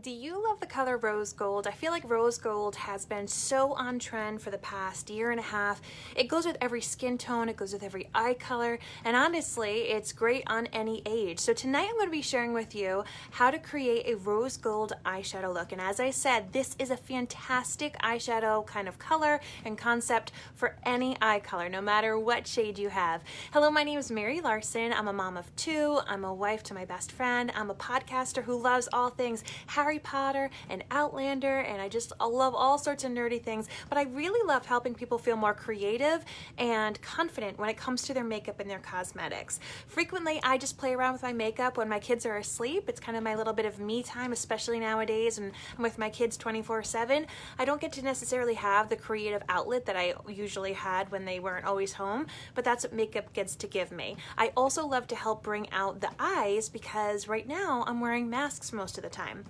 Do you love the color rose gold? I feel like rose gold has been so on trend for the past year and a half. It goes with every skin tone, it goes with every eye color, and honestly, it's great on any age. So tonight I'm going to be sharing with you how to create a rose gold eyeshadow look. And as I said, this is a fantastic eyeshadow kind of color and concept for any eye color, no matter what shade you have. Hello, my name is Mary Larson. I'm a mom of two. I'm a wife to my best friend. I'm a podcaster who loves all things Harry Potter and Outlander, and I love all sorts of nerdy things, but I really love helping people feel more creative and confident when it comes to their makeup and their cosmetics. Frequently, I just play around with my makeup when my kids are asleep. It's kind of my little bit of me time, especially nowadays, and I'm with my kids 24/7. I don't get to necessarily have the creative outlet that I usually had when they weren't always home, but that's what makeup gets to give me. I also love to help bring out the eyes because right now I'm wearing masks most of the time.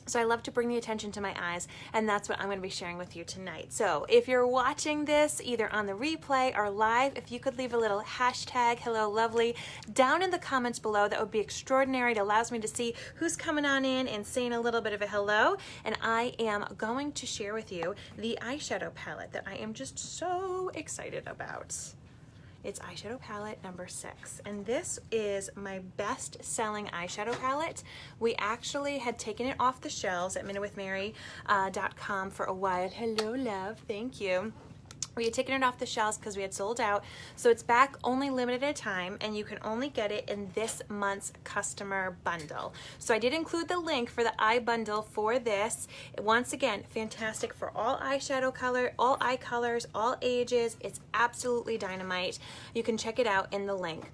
So I love to bring the attention to my eyes, and that's what I'm going to be sharing with you tonight. So if you're watching this either on the replay or live, if you could leave a little hashtag hello lovely down in the comments below, that would be extraordinary. It allows me to see who's coming on in and saying a little bit of a hello. And I am going to share with you the eyeshadow palette that I am just so excited about. It's eyeshadow palette number 6, and this is my best-selling eyeshadow palette. We actually had taken it off the shelves at MinuteWithMary.com for a while. Hello, love. Thank you. We had taken it off the shelves because we had sold out. So it's back only limited at a time, and you can only get it in this month's customer bundle. So I did include the link for the eye bundle for this. Once again, fantastic for all eyeshadow color, all eye colors, all ages. It's absolutely dynamite. You can check it out in the link.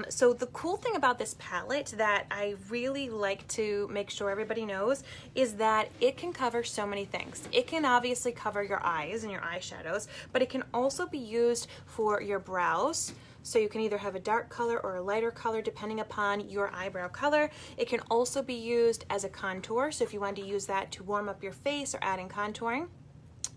So the cool thing about this palette that I really like to make sure everybody knows is that it can cover so many things. It can obviously cover your eyes and your eyeshadows, but it can also be used for your brows. So you can either have a dark color or a lighter color depending upon your eyebrow color. It can also be used as a contour. So if you want to use that to warm up your face or add in contouring.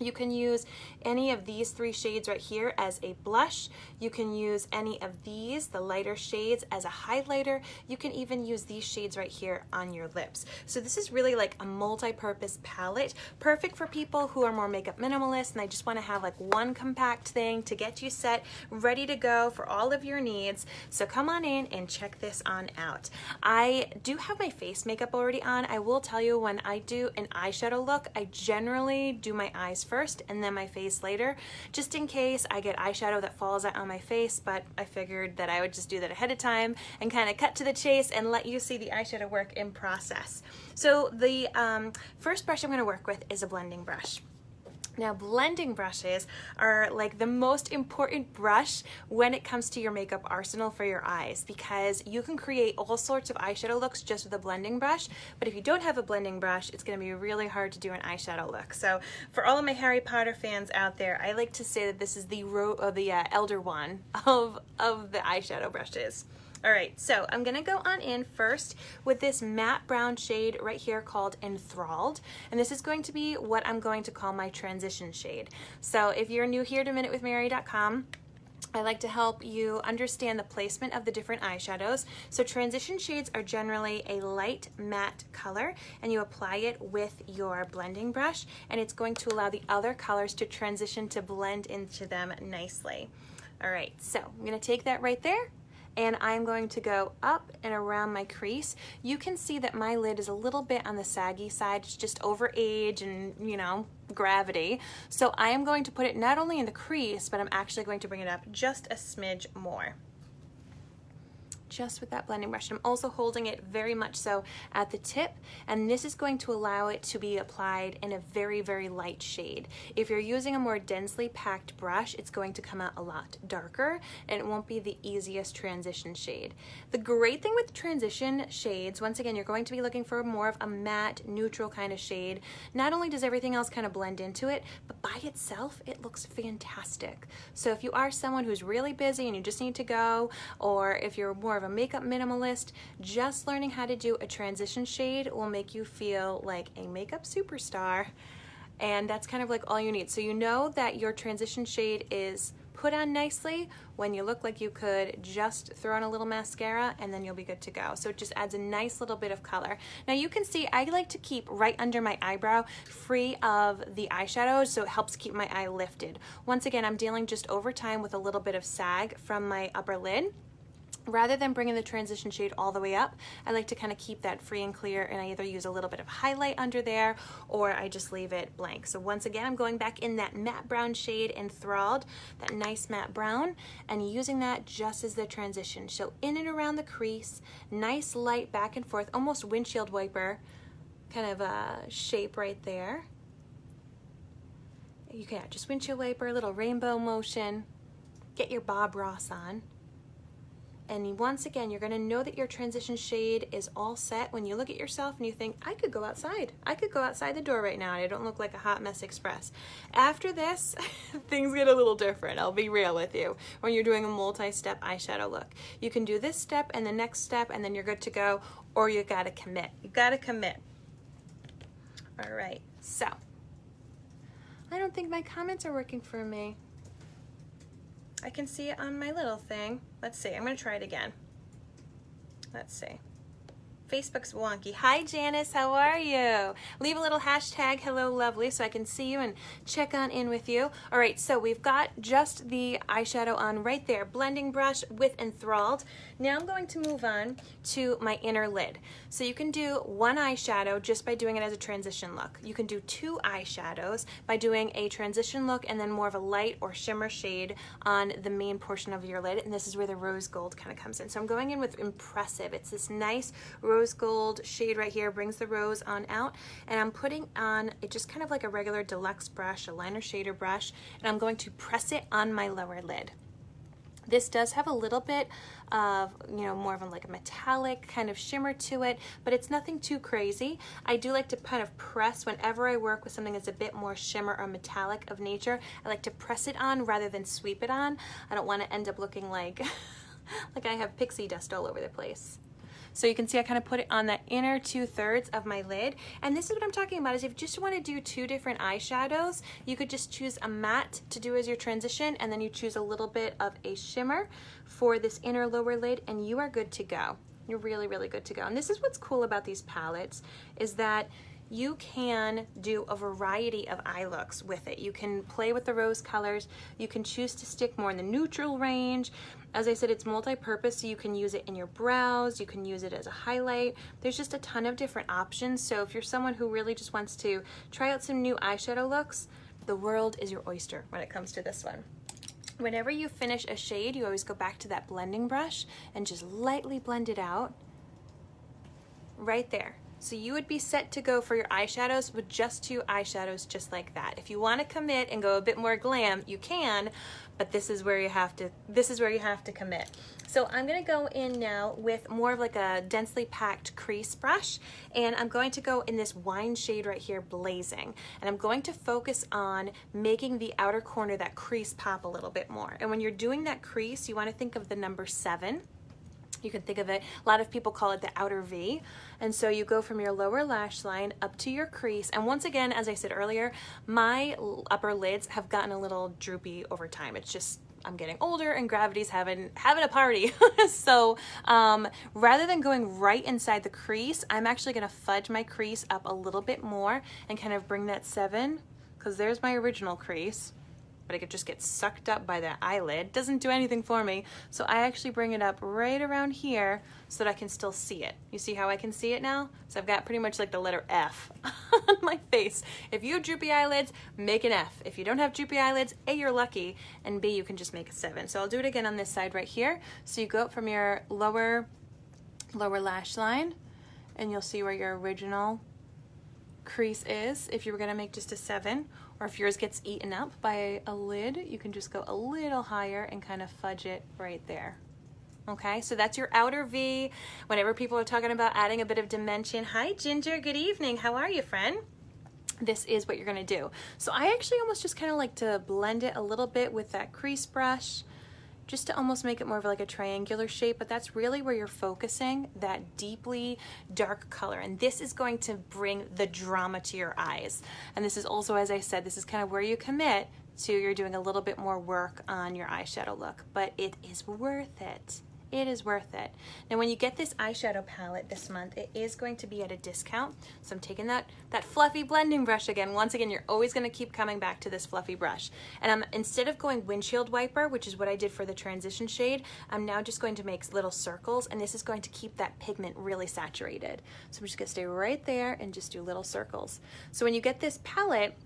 You can use any of these 3 shades right here as a blush. You can use any of these, the lighter shades, as a highlighter. You can even use these shades right here on your lips. So this is really like a multi-purpose palette, perfect for people who are more makeup minimalist and they just want to have like one compact thing to get you set, ready to go for all of your needs. So come on in and check this on out. I do have my face makeup already on. I will tell you, when I do an eyeshadow look, I generally do my eyes first and then my face later, just in case I get eyeshadow that falls out on my face, but I figured that I would just do that ahead of time and kind of cut to the chase and let you see the eyeshadow work in process. So the first brush I'm going to work with is a blending brush. Now, blending brushes are like the most important brush when it comes to your makeup arsenal for your eyes, because you can create all sorts of eyeshadow looks just with a blending brush, but if you don't have a blending brush, it's going to be really hard to do an eyeshadow look. So for all of my Harry Potter fans out there, I like to say that this is the elder one of the eyeshadow brushes. All right, so I'm gonna go on in first with this matte brown shade right here called Enthralled, and this is going to be what I'm going to call my transition shade. So if you're new here to MinuteWithMary.com, I like to help you understand the placement of the different eyeshadows. So transition shades are generally a light matte color, and you apply it with your blending brush, and it's going to allow the other colors to transition to blend into them nicely. All right, so I'm gonna take that right there, and I'm going to go up and around my crease. You can see that my lid is a little bit on the saggy side. It's just over age and, you know, gravity. So I am going to put it not only in the crease, but I'm actually going to bring it up just a smidge more, just with that blending brush. I'm also holding it very much so at the tip, and this is going to allow it to be applied in a very, very light shade. If you're using a more densely packed brush, it's going to come out a lot darker, and it won't be the easiest transition shade. The great thing with transition shades, once again, you're going to be looking for more of a matte, neutral kind of shade. Not only does everything else kind of blend into it, but by itself, it looks fantastic. So if you are someone who's really busy and you just need to go, or if you're more of a makeup minimalist, just learning how to do a transition shade will make you feel like a makeup superstar, and that's kind of like all you need. So you know that your transition shade is put on nicely when you look like you could just throw on a little mascara and then you'll be good to go. So it just adds a nice little bit of color. Now you can see I like to keep right under my eyebrow free of the eyeshadow, so it helps keep my eye lifted. Once again, I'm dealing just over time with a little bit of sag from my upper lid. Rather than bringing the transition shade all the way up, I like to kind of keep that free and clear, and I either use a little bit of highlight under there or I just leave it blank. So once again, I'm going back in that matte brown shade, Enthralled, that nice matte brown, and using that just as the transition. So in and around the crease, nice light back and forth, almost windshield wiper kind of a shape right there. You can just windshield wiper, little rainbow motion, get your Bob Ross on. And once again, you're gonna know that your transition shade is all set when you look at yourself and you think, I could go outside. I could go outside the door right now and I don't look like a hot mess express. After this, things get a little different, I'll be real with you, when you're doing a multi-step eyeshadow look. You can do this step and the next step and then you're good to go, or you gotta commit. You gotta commit. All right, so. I don't think my comments are working for me. I can see it on my little thing. Let's see, I'm gonna try it again. Let's see. Facebook's wonky. Hi Janice, how are you? Leave a little hashtag hello lovely so I can see you and check on in with you. All right, so we've got just the eyeshadow on right there, blending brush with Enthralled. Now I'm going to move on to my inner lid. So you can do one eyeshadow just by doing it as a transition look. You can do two eyeshadows by doing a transition look and then more of a light or shimmer shade on the main portion of your lid, and this is where the rose gold kind of comes in. So I'm going in with Impressive. It's this nice rose gold shade right here, brings the rose on out, and I'm putting on it just kind of like a regular deluxe brush, a liner shader brush, and I'm going to press it on my lower lid. This does have a little bit of, you know, more of like a metallic kind of shimmer to it, but it's nothing too crazy. I do like to kind of press whenever I work with something that's a bit more shimmer or metallic of nature. I like to press it on rather than sweep it on. I don't want to end up looking like like I have pixie dust all over the place. So you can see I kind of put it on that inner 2/3 of my lid. And this is what I'm talking about, is if you just want to do two different eyeshadows, you could just choose a matte to do as your transition, and then you choose a little bit of a shimmer for this inner lower lid, and you are good to go. You're really, really good to go. And this is what's cool about these palettes, is that you can do a variety of eye looks with it. You can play with the rose colors. You can choose to stick more in the neutral range. As I said, it's multi-purpose, so you can use it in your brows, you can use it as a highlight. There's just a ton of different options. So if you're someone who really just wants to try out some new eyeshadow looks, the world is your oyster when it comes to this one. Whenever you finish a shade, you always go back to that blending brush and just lightly blend it out right there. So you would be set to go for your eyeshadows with just two eyeshadows just like that. If you want to commit and go a bit more glam, you can, but this is where you have to commit. So I'm going to go in now with more of like a densely packed crease brush, and I'm going to go in this wine shade right here, Blazing, and I'm going to focus on making the outer corner, that crease, pop a little bit more. And when you're doing that crease, you want to think of the number 7. You can think of it, a lot of people call it the outer V. And so you go from your lower lash line up to your crease. And once again, as I said earlier, my upper lids have gotten a little droopy over time. It's just, I'm getting older and gravity's having a party. So rather than going right inside the crease, I'm actually gonna fudge my crease up a little bit more and kind of bring that 7, because there's my original crease, but it could just get sucked up by that eyelid. Doesn't do anything for me. So I actually bring it up right around here so that I can still see it. You see how I can see it now? So I've got pretty much like the letter F on my face. If you have droopy eyelids, make an F. If you don't have droopy eyelids, A, you're lucky, and B, you can just make a 7. So I'll do it again on this side right here. So you go up from your lower lash line, and you'll see where your original crease is if you were gonna make just a 7, or if yours gets eaten up by a lid, you can just go a little higher and kind of fudge it right there. Okay, so that's your outer V. Whenever people are talking about adding a bit of dimension, hi Ginger, good evening, how are you, friend? This is what you're gonna do. So I actually almost just kind of like to blend it a little bit with that crease brush, just to almost make it more of like a triangular shape, but that's really where you're focusing that deeply dark color. And this is going to bring the drama to your eyes. And this is also, as I said, this is kind of where you commit. so you're doing a little bit more work on your eyeshadow look, but it is worth it. It is worth it. Now when you get this eyeshadow palette this month, it is going to be at a discount. So I'm taking that fluffy blending brush again. Once again, you're always gonna keep coming back to this fluffy brush. And I'm, instead of going windshield wiper, which is what I did for the transition shade, I'm now just going to make little circles, and this is going to keep that pigment really saturated. So I'm just gonna stay right there and just do little circles. So when you get this palette,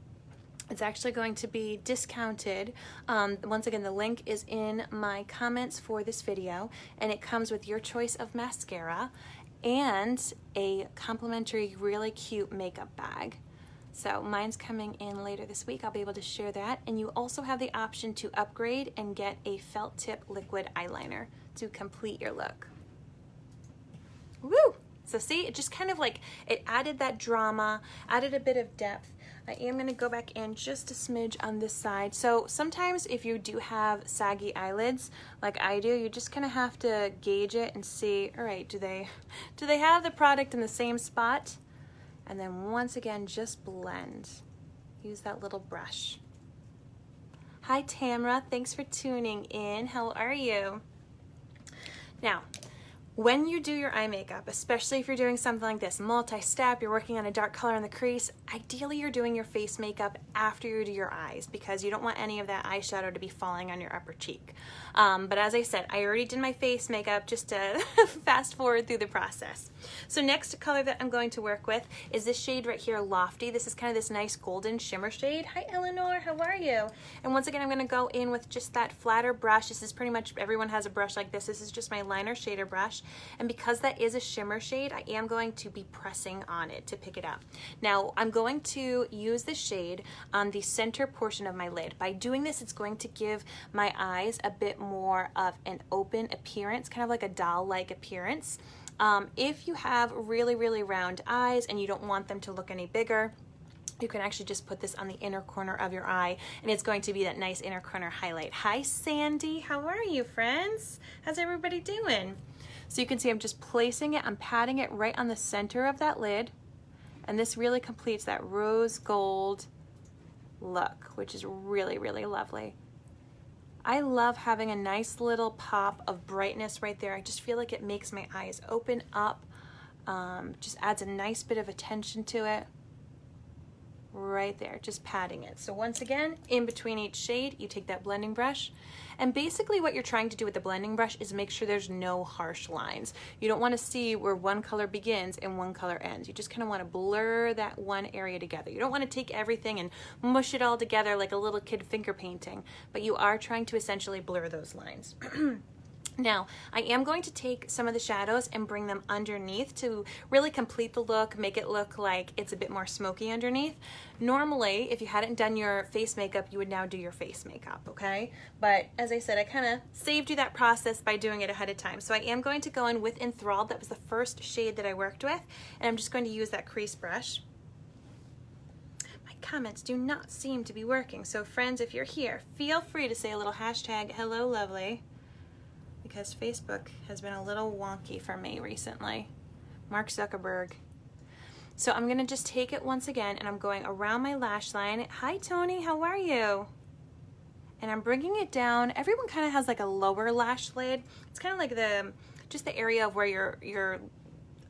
it's actually going to be discounted. Once again, the link is in my comments for this video, and it comes with your choice of mascara and a complimentary, really cute makeup bag. So mine's coming in later this week. I'll be able to share that. And you also have the option to upgrade and get a felt tip liquid eyeliner to complete your look. Woo! So see, it just kind of like, it added that drama, added a bit of depth. I am going to go back in just a smidge on this side. So sometimes if you do have saggy eyelids like I do, you just kind of have to gauge it and see, all right, do they have the product in the same spot? And then once again, just blend. Use that little brush. Hi Tamra, thanks for tuning in. How are you? Now, when you do your eye makeup, especially if you're doing something like this, multi-step, you're working on a dark color in the crease, ideally you're doing your face makeup after you do your eyes because you don't want any of that eyeshadow to be falling on your upper cheek. But as I said, I already did my face makeup just to fast forward through the process. So next color that I'm going to work with is this shade right here, Lofty. This is kind of this nice golden shimmer shade. Hi Eleanor, how are you? And once again, I'm gonna go in with just that flatter brush. This is pretty much, everyone has a brush like this. This is just my liner shader brush. And because that is a shimmer shade, I am going to be pressing on it to pick it up. Now, I'm going to use the shade on the center portion of my lid. By doing this, it's going to give my eyes a bit more of an open appearance, kind of like a doll-like appearance. If you have really, really round eyes and you don't want them to look any bigger, you can actually just put this on the inner corner of your eye, and it's going to be that nice inner corner highlight. Hi, Sandy. How are you, friends? How's everybody doing? So you can see I'm just placing it, I'm patting it right on the center of that lid, and this really completes that rose gold look, which is really, really lovely. I love having a nice little pop of brightness right there. I just feel like it makes my eyes open up, just adds a nice bit of attention to it. Right there, just patting it. So once again, in between each shade, you take that blending brush, and basically what you're trying to do with the blending brush is make sure there's no harsh lines. You don't want to see where one color begins and one color ends. You just kind of want to blur that one area together. You don't want to take everything and mush it all together like a little kid finger painting, but you are trying to essentially blur those lines. Now, I am going to take some of the shadows and bring them underneath to really complete the look, make it look like it's a bit more smoky underneath. Normally, if you hadn't done your face makeup, you would now do your face makeup, okay? But as I said, I kind of saved you that process by doing it ahead of time. So I am going to go in with Enthralled. That was the first shade that I worked with, and I'm just going to use that crease brush. My comments do not seem to be working, so friends, if you're here, feel free to say a little hashtag hello lovely, because Facebook has been a little wonky for me recently. Mark Zuckerberg. So I'm gonna just take it once again, and I'm going around my lash line. Hi Tony, how are you? And I'm bringing it down. Everyone kind of has like a lower lash lid. It's kind of like just the area of where your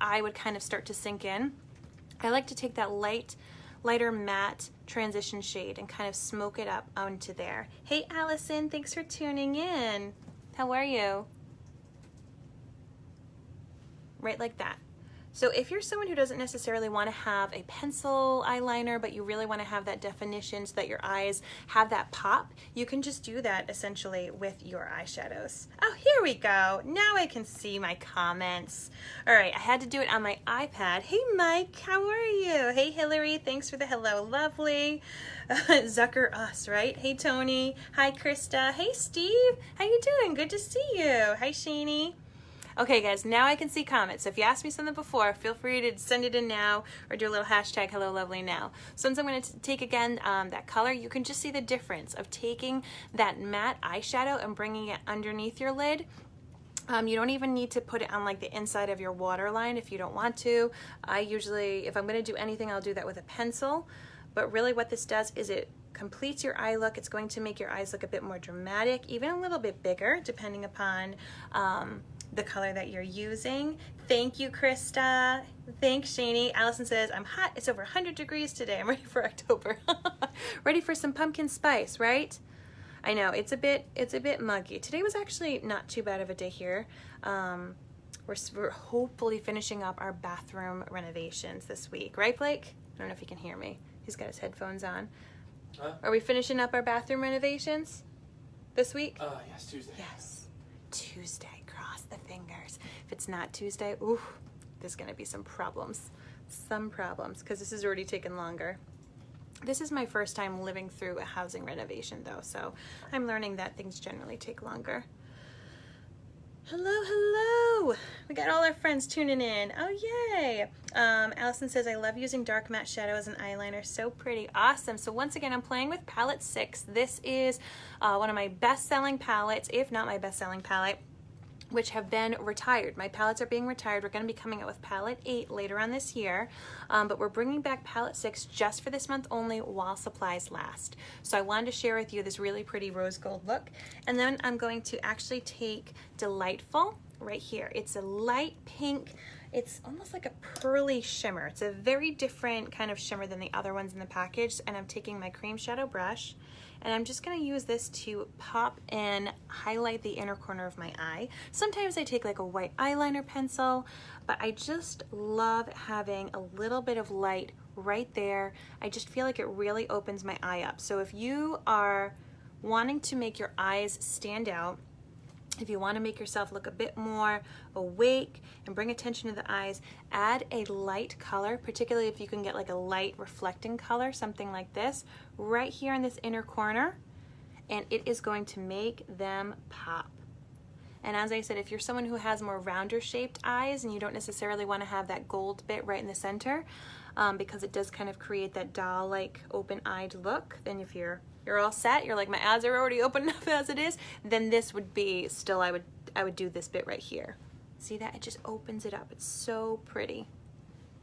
eye would kind of start to sink in. I like to take that lighter matte transition shade and kind of smoke it up onto there. Hey Allison, thanks for tuning in. How are you? Right like that. So if you're someone who doesn't necessarily want to have a pencil eyeliner, but you really want to have that definition so that your eyes have that pop, you can just do that essentially with your eyeshadows. Oh, here we go. Now I can see my comments. All right, I had to do it on my iPad. Hey Mike, how are you? Hey Hillary, thanks for the hello, lovely. Zucker us, right? Hey Tony. Hi Krista. Hey Steve. How you doing? Good to see you. Hi Shani. Okay guys, now I can see comments. So if you asked me something before, feel free to send it in now or do a little hashtag hello lovely now. So since I'm going to take again that color, you can just see the difference of taking that matte eyeshadow and bringing it underneath your lid. You don't even need to put it on like the inside of your waterline if you don't want to. I usually, if I'm going to do anything, I'll do that with a pencil. but really what this does is it completes your eye look. It's going to make your eyes look a bit more dramatic, even a little bit bigger, depending upon the color that you're using. Thank you, Krista. Thanks, Shani. Allison says, I'm hot. It's over 100 degrees today. I'm ready for October. Ready for some pumpkin spice, right? I know, it's a bit muggy. Today was actually not too bad of a day here. We're hopefully finishing up our bathroom renovations this week. Right, Blake? I don't know if he can hear me. He's got his headphones on. Huh? Are we finishing up our bathroom renovations this week? Yes, Tuesday. Yes. Tuesday. Cross the fingers. If it's not Tuesday, ooh, there's going to be some problems. Some problems, because this has already taken longer. This is my first time living through a housing renovation, though, so I'm learning that things generally take longer. Hello, hello. We got all our friends tuning in. Oh, yay. Allison says, I love using dark matte shadow as an eyeliner. So pretty. Awesome. So once again, I'm playing with palette 6. This is one of my best-selling palettes, if not my best-selling palette, which have been retired. My palettes are being retired. We're going to be coming out with palette 8 later on this year, but we're bringing back palette 6 just for this month only while supplies last. So I wanted to share with you this really pretty rose gold look, and then I'm going to actually take Delightful right here. It's a light pink. It's almost like a pearly shimmer. It's a very different kind of shimmer than the other ones in the package, and I'm taking my cream shadow brush, and I'm just going to use this to pop and highlight the inner corner of my eye. Sometimes I take like a white eyeliner pencil, but I just love having a little bit of light right there. I just feel like it really opens my eye up. So if you are wanting to make your eyes stand out, if you want to make yourself look a bit more awake and bring attention to the eyes, add a light color, particularly if you can get like a light reflecting color, something like this, right here in this inner corner, and it is going to make them pop. And as I said, if you're someone who has more rounder shaped eyes and you don't necessarily want to have that gold bit right in the center, because it does kind of create that doll-like open-eyed look, then if you're all set, you're like, my eyes are already open enough as it is, then this would be still, I would do this bit right here. See that? It just opens it up. It's so pretty.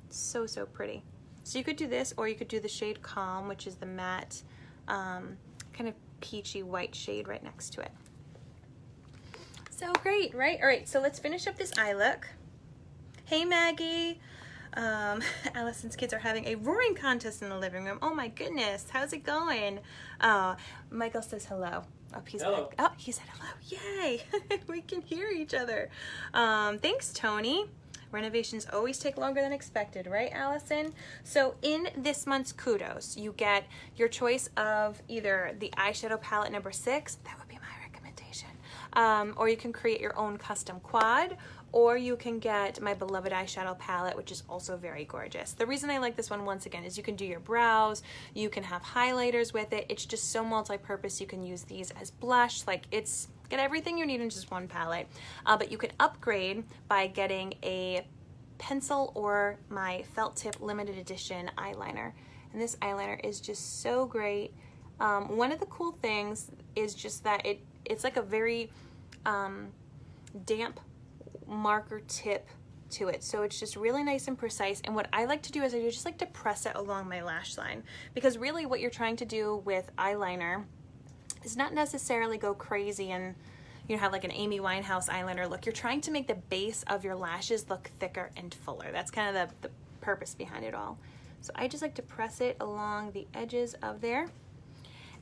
So, so pretty. So you could do this, or you could do the shade Calm, which is the matte, kind of peachy white shade right next to it. So great, right? All right, so let's finish up this eye look. Hey, Maggie. Allison's kids are having a roaring contest in the living room. Oh my goodness, how's it going? Michael says hello. Oh, he's hello. back. Oh, he said hello. Yay! We can hear each other. Thanks, Tony. Renovations always take longer than expected, right, Allison? So in this month's kudos, you get your choice of either the eyeshadow palette number 6, that would be my recommendation, or you can create your own custom quad, or you can get my beloved eyeshadow palette, which is also very gorgeous. The reason I like this one, once again, is you can do your brows, you can have highlighters with it. It's just so multi-purpose. You can use these as blush. Like, it's get everything you need in just one palette. But you can upgrade by getting a pencil or my felt tip limited edition eyeliner. And this eyeliner is just so great. One of the cool things is just that it's like a very damp marker tip to it, so it's just really nice and precise. And what I like to do is I just like to press it along my lash line, because really what you're trying to do with eyeliner is not necessarily go crazy and have like an Amy Winehouse eyeliner look. You're trying to make the base of your lashes look thicker and fuller. That's kind of the purpose behind it all. So I just like to press it along the edges of there,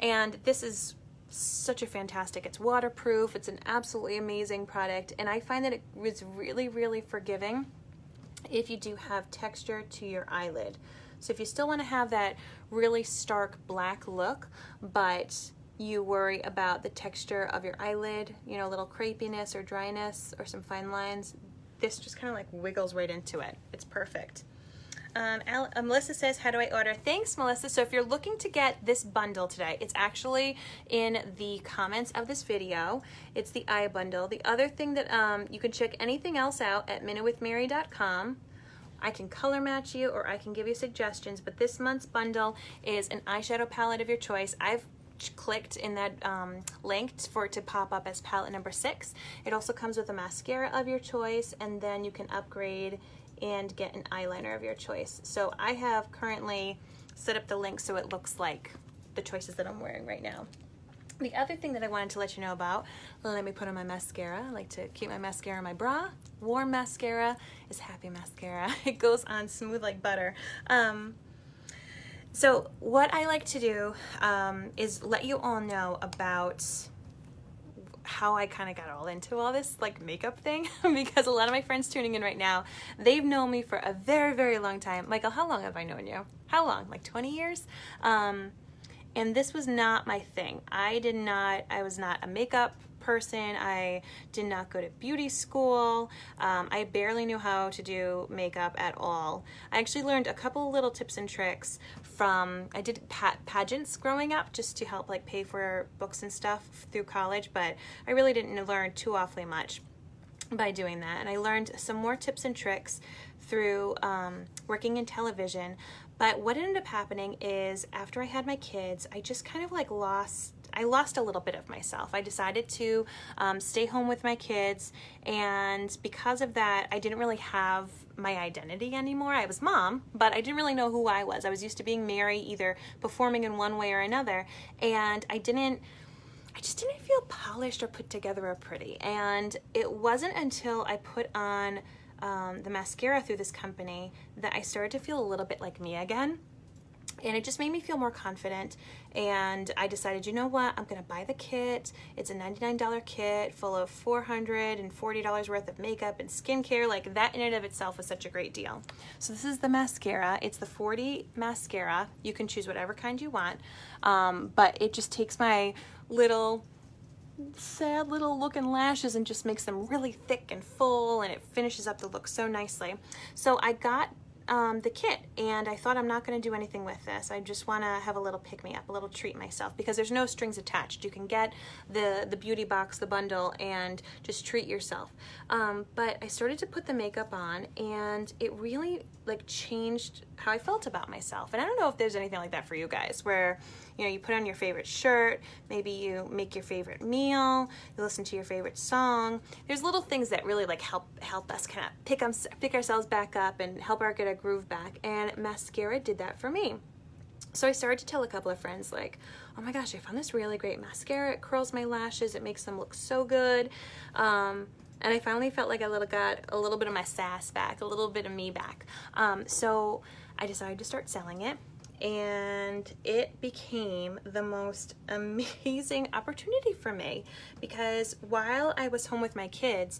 and this is such a fantastic, it's waterproof, it's an absolutely amazing product, and I find that it was really, really forgiving if you do have texture to your eyelid. So if you still want to have that really stark black look, but you worry about the texture of your eyelid, a little crepiness or dryness or some fine lines, this just kind of like wiggles right into it. It's perfect. Melissa says, how do I order? Thanks, Melissa. So if you're looking to get this bundle today, it's actually in the comments of this video. It's the eye bundle. The other thing that you can check anything else out at MinuteWithMary.com. I can color match you, or I can give you suggestions, but this month's bundle is an eyeshadow palette of your choice. I've clicked in that link for it to pop up as palette number 6. It also comes with a mascara of your choice, and then you can upgrade and get an eyeliner of your choice. So I have currently set up the link so it looks like the choices that I'm wearing right now. The other thing that I wanted to let you know about, let me put on my mascara. I like to keep my mascara in my bra. Warm mascara is happy mascara. It goes on smooth like butter. So what I like to do is let you all know about how I kind of got all into all this like makeup thing because a lot of my friends tuning in right now, they've known me for a very, very long time. Michael, how long have I known you? How long? Like 20 years? And this was not my thing. I was not a makeup person. I did not go to beauty school. I barely knew how to do makeup at all. I actually learned a couple little tips and tricks I did pageants growing up just to help like pay for books and stuff through college, but I really didn't learn too awfully much by doing that. And I learned some more tips and tricks through working in television. But what ended up happening is after I had my kids, I just kind of like lost a little bit of myself. I decided to stay home with my kids, and because of that, I didn't really have my identity anymore. I was mom, but I didn't really know who I was. I was used to being Mary, either performing in one way or another, and I just didn't feel polished or put together or pretty. And it wasn't until I put on the mascara through this company that I started to feel a little bit like me again. And it just made me feel more confident, and I decided, you know what, I'm gonna buy the kit. It's a $99 kit full of $440 worth of makeup and skincare. Like, that in and of itself was such a great deal. So this is the mascara. It's the 40 mascara. You can choose whatever kind you want, but it just takes my little sad little looking lashes and just makes them really thick and full, and it finishes up the look so nicely. So I got the kit, and I thought, I'm not going to do anything with this. I just want to have a little pick-me-up, a little treat myself, because there's no strings attached. You can get the beauty box, the bundle, and just treat yourself. But I started to put the makeup on, and it really like changed how I felt about myself. And I don't know if there's anything like that for you guys, where you put on your favorite shirt, maybe you make your favorite meal, you listen to your favorite song. There's little things that really like help us kind of pick ourselves back up and help our get our groove back, and mascara did that for me. So I started to tell a couple of friends, like, oh my gosh, I found this really great mascara. It curls my lashes, it makes them look so good. And I finally felt like I got a little bit of my sass back, a little bit of me back. So I decided to start selling it, and it became the most amazing opportunity for me, because while I was home with my kids,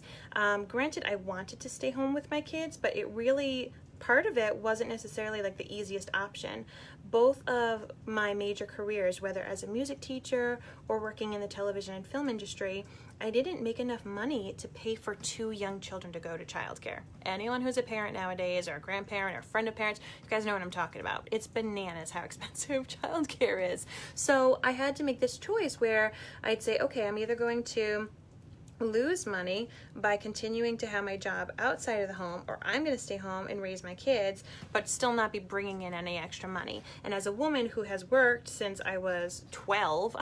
granted I wanted to stay home with my kids, but it really, part of it wasn't necessarily like the easiest option. Both of my major careers, whether as a music teacher or working in the television and film industry, I didn't make enough money to pay for 2 young children to go to childcare. Anyone who's a parent nowadays, or a grandparent, or a friend of parents, you guys know what I'm talking about. It's bananas how expensive childcare is. So I had to make this choice where I'd say, okay, I'm either going to lose money by continuing to have my job outside of the home, or I'm going to stay home and raise my kids but still not be bringing in any extra money. And as a woman who has worked since I was 12,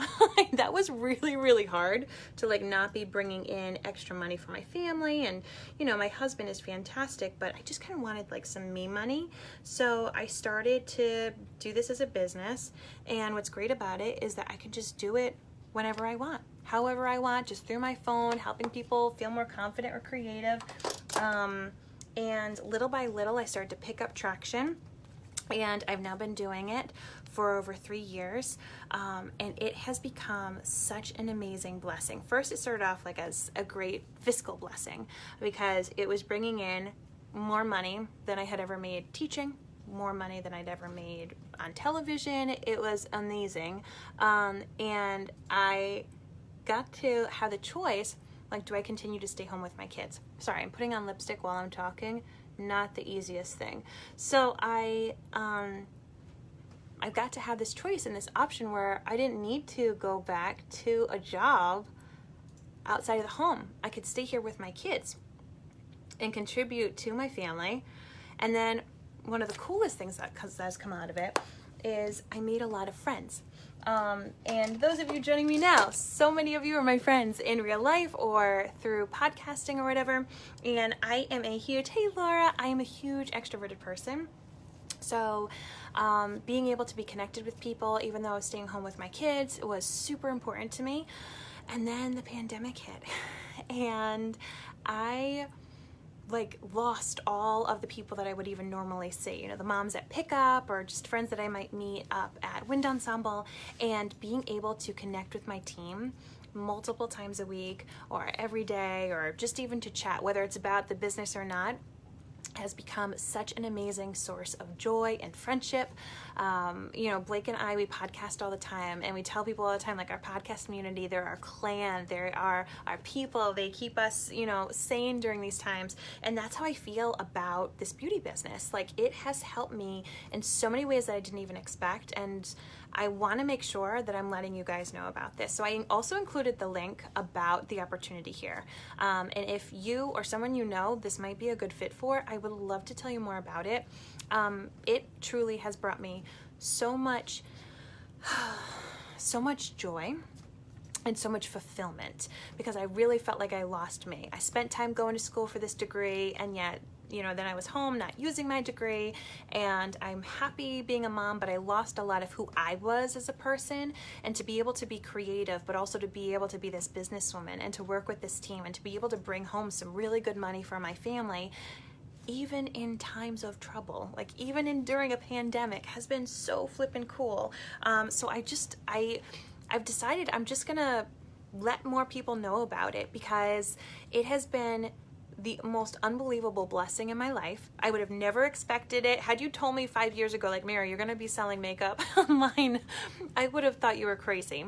that was really, really hard to like not be bringing in extra money for my family. And my husband is fantastic, but I just kind of wanted like some me money. So I started to do this as a business, and what's great about it is that I can just do it whenever I want, however I want, just through my phone, helping people feel more confident or creative. And little by little, I started to pick up traction, and I've now been doing it for over 3 years, and it has become such an amazing blessing. First, it started off like as a great fiscal blessing, because it was bringing in more money than I had ever made teaching, more money than I'd ever made on television. It was amazing. And I got to have the choice, like, do I continue to stay home with my kids? Sorry, I'm putting on lipstick while I'm talking. Not the easiest thing. So I got to have this choice and this option where I didn't need to go back to a job outside of the home. I could stay here with my kids and contribute to my family. And then one of the coolest things that has come out of it is I made a lot of friends. And those of you joining me now, so many of you are my friends in real life or through podcasting or whatever. And I am a huge, hey Laura, I am a huge extroverted person. So being able to be connected with people, even though I was staying home with my kids, was super important to me. And then the pandemic hit and I lost all of the people that I would even normally see, you know, the moms at pickup or just friends that I might meet up at wind ensemble, and being able to connect with my team multiple times a week or every day, or just even to chat, whether it's about the business or not, has become such an amazing source of joy and friendship. You know, Blake and I, we podcast all the time, and we tell people all the time, like, our podcast community, they're our clan, they are our people, they keep us, you know, sane during these times. And that's how I feel about this beauty business. Like, it has helped me in so many ways that I didn't even expect, and I want to make sure that I'm letting you guys know about this. So I also included the link about the opportunity here. And if you or someone you know this might be a good fit for, I would love to tell you more about it. It truly has brought me so much joy and so much fulfillment, because I really felt like I lost me. I spent time going to school for this degree, and yet, you know, then I was home not using my degree, and I'm happy being a mom, but I lost a lot of who I was as a person. And to be able to be creative, but also to be able to be this businesswoman and to work with this team and to be able to bring home some really good money for my family, even in times of trouble, like even during a pandemic, has been so flippin' cool. So I've decided I'm just gonna let more people know about it, because it has been the most unbelievable blessing in my life. I would have never expected it. Had you told me 5 years ago, like, Mary, you're gonna be selling makeup online, I would have thought you were crazy.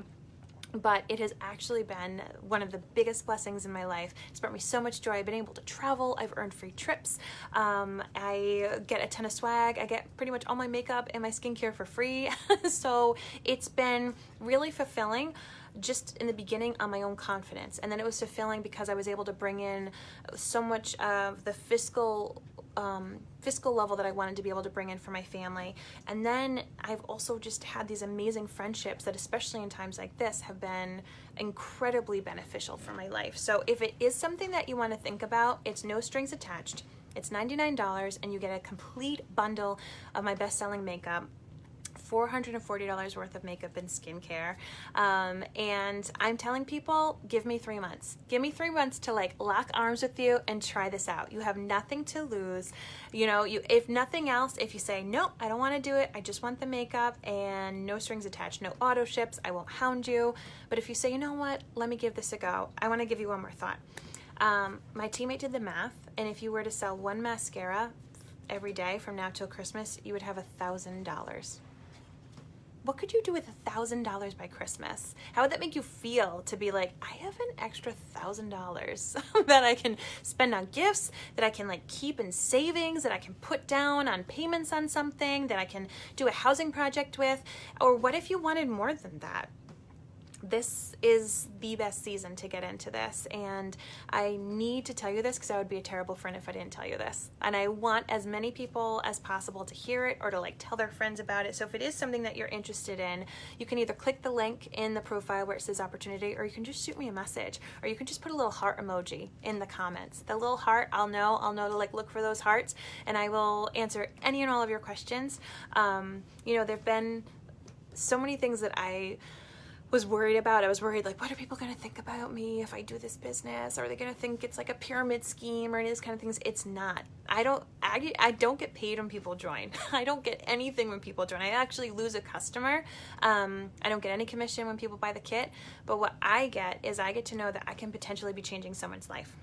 But it has actually been one of the biggest blessings in my life. It's brought me so much joy. I've been able to travel. I've earned free trips. I get a ton of swag. I get pretty much all my makeup and my skincare for free. So it's been really fulfilling just in the beginning on my own confidence. And then it was fulfilling because I was able to bring in so much of the fiscal level that I wanted to be able to bring in for my family. And then I've also just had these amazing friendships that, especially in times like this, have been incredibly beneficial for my life. So if it is something that you want to think about, it's no strings attached. It's $99, and you get a complete bundle of my best-selling makeup, $440 worth of makeup and skincare. And I'm telling people, give me 3 months. Give me 3 months to lock arms with you and try this out. You have nothing to lose. You know, if nothing else, if you say, nope, I don't want to do it, I just want the makeup and no strings attached, no auto ships, I won't hound you. But if you say, you know what, let me give this a go, I want to give you one more thought. My teammate did the math, and if you were to sell one mascara every day from now till Christmas, you would have $1,000. What could you do with $1,000 by Christmas? How would that make you feel to be like, I have an extra $1,000 that I can spend on gifts, that I can keep in savings, that I can put down on payments on something, that I can do a housing project with? Or what if you wanted more than that? This is the best season to get into this, and I need to tell you this because I would be a terrible friend if I didn't tell you this. And I want as many people as possible to hear it or to tell their friends about it. So if it is something that you're interested in, you can either click the link in the profile where it says opportunity, or you can just shoot me a message, or you can just put a little heart emoji in the comments. The little heart, I'll know to look for those hearts, and I will answer any and all of your questions. You know, there've been so many things that I was worried about. I was worried, what are people going to think about me if I do this business? Are they going to think it's like a pyramid scheme or any of these kind of things? It's not. I don't get paid when people join. I don't get anything when people join. I actually lose a customer. I don't get any commission when people buy the kit. But what I get is I get to know that I can potentially be changing someone's life.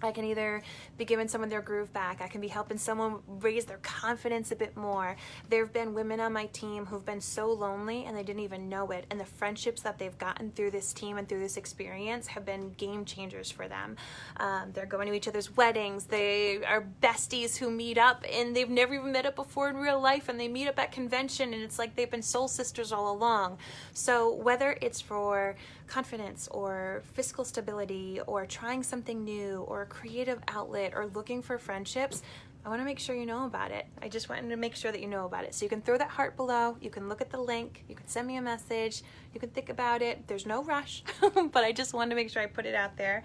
I can either be giving someone their groove back. I can be helping someone raise their confidence a bit more. There have been women on my team who've been so lonely and they didn't even know it. And the friendships that they've gotten through this team and through this experience have been game changers for them. They're going to each other's weddings. They are besties who meet up and they've never even met up before in real life, and they meet up at convention, and it's like they've been soul sisters all along. So whether it's for confidence or fiscal stability or trying something new or a creative outlet or looking for friendships, I want to make sure you know about it. I just wanted to make sure that you know about it. So you can throw that heart below, you can look at the link, you can send me a message, you can think about it. There's no rush, but I just wanted to make sure I put it out there.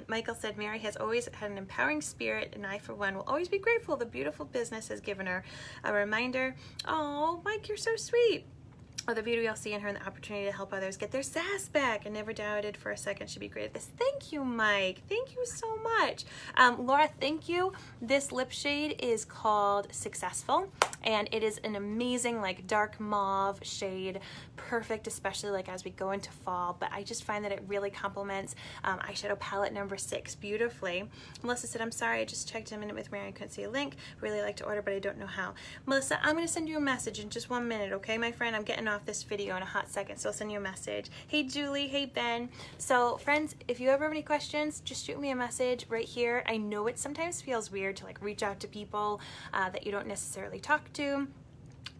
Michael said, Mary has always had an empowering spirit, and I, for one, will always be grateful the beautiful business has given her a reminder. Oh, Mike, you're so sweet. Oh, the beauty I'll see in her and the opportunity to help others get their sass back. I never doubted for a second she'd be great at this. Thank you, Mike. Thank you so much. Laura, thank you. This lip shade is called Successful, and it is an amazing like dark mauve shade, perfect especially like as we go into fall, but I just find that it really complements eyeshadow palette number 6 beautifully. Melissa said, I'm sorry, I just checked a minute with Mary, I couldn't see a link. Really like to order, but I don't know how. Melissa, I'm gonna send you a message in just 1 minute, okay, my friend? I'm getting off this video in a hot second, so I'll send you a message. Hey Julie, hey Ben. So friends, if you ever have any questions, just shoot me a message right here. I know it sometimes feels weird to like reach out to people that you don't necessarily talk to.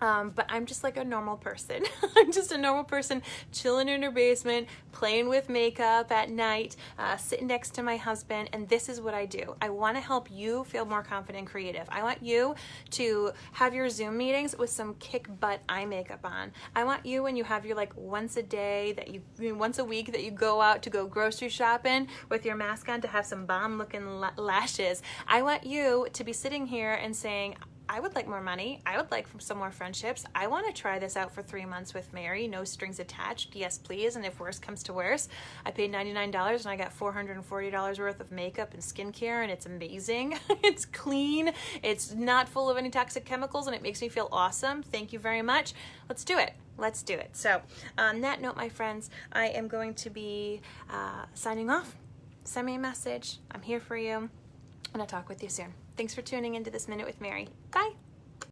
But I'm just like a normal person. I'm just a normal person chilling in her basement, playing with makeup at night, sitting next to my husband, and this is what I do. I want to help you feel more confident and creative. I want you to have your Zoom meetings with some kick butt eye makeup on. I want you, when you have your like once a week that you go out to go grocery shopping with your mask on, to have some bomb looking lashes. I want you to be sitting here and saying, I would like more money. I would like some more friendships. I want to try this out for 3 months with Mary. No strings attached. Yes, please. And if worse comes to worse, I paid $99 and I got $440 worth of makeup and skincare, and it's amazing. It's clean. It's not full of any toxic chemicals, and it makes me feel awesome. Thank you very much. Let's do it. Let's do it. So on that note, my friends, I am going to be signing off. Send me a message. I'm here for you, and I'll talk with you soon. Thanks for tuning into this Minute with Mary. Bye.